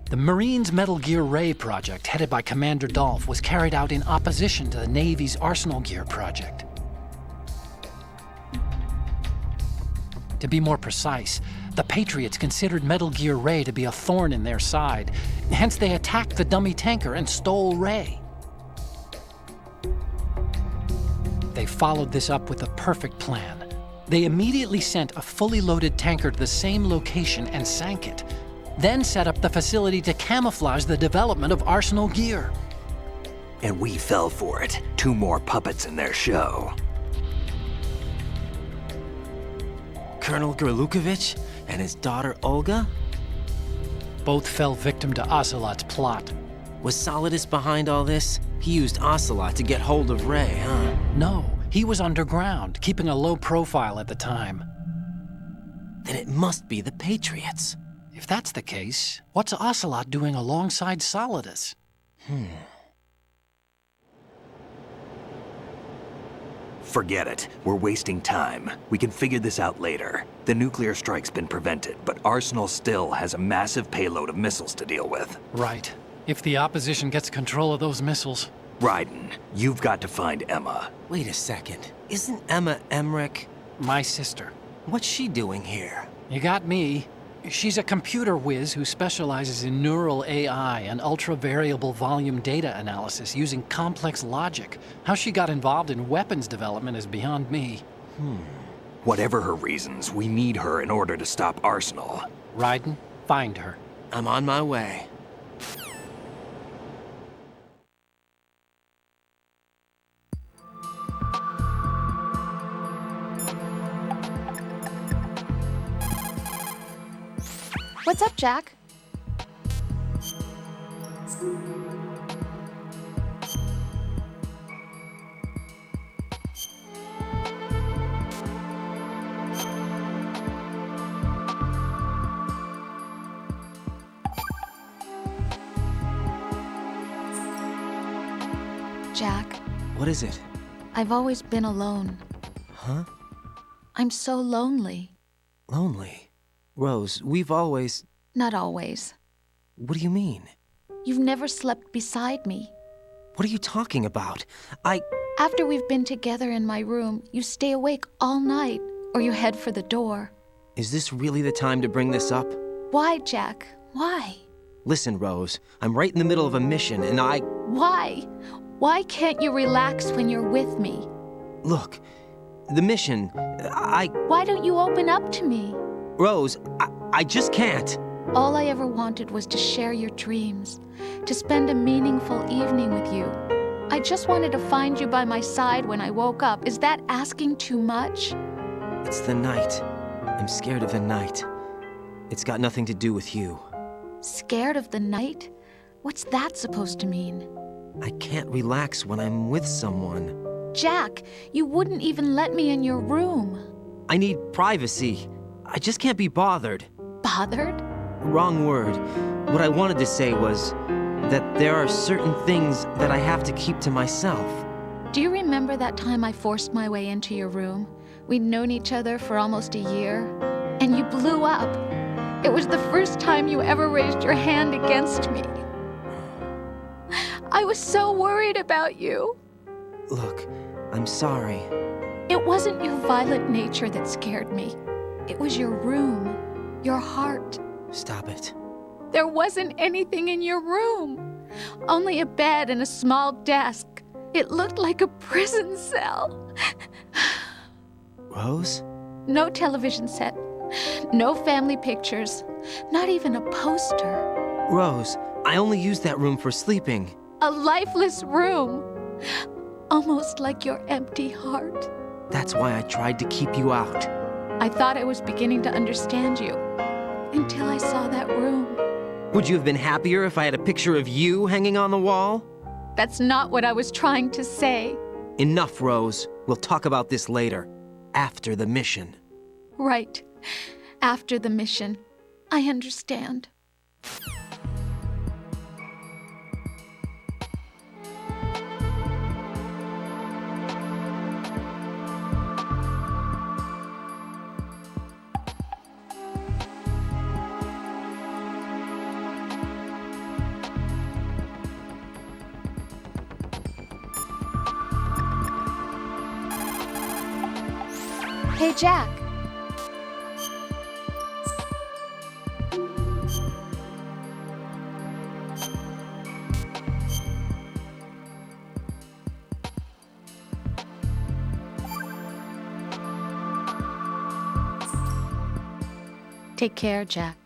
The Marines' Metal Gear Ray project, headed by Commander Dolph, was carried out in opposition to the Navy's Arsenal Gear project. To be more precise, the Patriots considered Metal Gear Ray to be a thorn in their side. Hence, they attacked the dummy tanker and stole Ray. They followed this up with a perfect plan. They immediately sent a fully loaded tanker to the same location and sank it, then set up the facility to camouflage the development of Arsenal Gear. And we fell for it. 2 more puppets in their show. Colonel Gerlukovich and his daughter Olga? Both fell victim to Ocelot's plot. Was Solidus behind all this? He used Ocelot to get hold of Ray, huh? No, he was underground, keeping a low profile at the time. Then it must be the Patriots. If that's the case, what's Ocelot doing alongside Solidus? Forget it. We're wasting time. We can figure this out later. The nuclear strike's been prevented, but Arsenal still has a massive payload of missiles to deal with. Right. If the opposition gets control of those missiles. Raiden, you've got to find Emma. Wait a second. Isn't Emma Emmerich My sister. What's she doing here? You got me. She's a computer whiz who specializes in neural AI and ultra-variable volume data analysis using complex logic. How she got involved in weapons development is beyond me. Whatever her reasons, we need her in order to stop Arsenal. Raiden, find her. I'm on my way. What's up, Jack? Jack, What is it? I've always been alone. Huh? I'm so lonely. Lonely? Rose, we've always... Not always. What do you mean? You've never slept beside me. What are you talking about? After we've been together in my room, you stay awake all night, or you head for the door. Is this really the time to bring this up? Why, Jack? Why? Listen, Rose, I'm right in the middle of a mission, and Why? Why can't you relax when you're with me? Look, the mission, Why don't you open up to me? Rose, I just can't. All I ever wanted was to share your dreams, to spend a meaningful evening with you. I just wanted to find you by my side when I woke up. Is that asking too much? It's the night. I'm scared of the night. It's got nothing to do with you. Scared of the night? What's that supposed to mean? I can't relax when I'm with someone. Jack, you wouldn't even let me in your room. I need privacy. I just can't be bothered. Bothered? Wrong word. What I wanted to say was that there are certain things that I have to keep to myself. Do you remember that time I forced my way into your room? We'd known each other for almost a year, and you blew up. It was the first time you ever raised your hand against me. I was so worried about you. Look, I'm sorry. It wasn't your violent nature that scared me. It was your room, your heart. Stop it. There wasn't anything in your room. Only a bed and a small desk. It looked like a prison cell. Rose? No television set. No family pictures. Not even a poster. Rose, I only use that room for sleeping. A lifeless room. Almost like your empty heart. That's why I tried to keep you out. I thought I was beginning to understand you. Until I saw that room. Would you have been happier if I had a picture of you hanging on the wall? That's not what I was trying to say. Enough, Rose. We'll talk about this later. After the mission. Right. After the mission. I understand. Hey, Jack. Take care, Jack.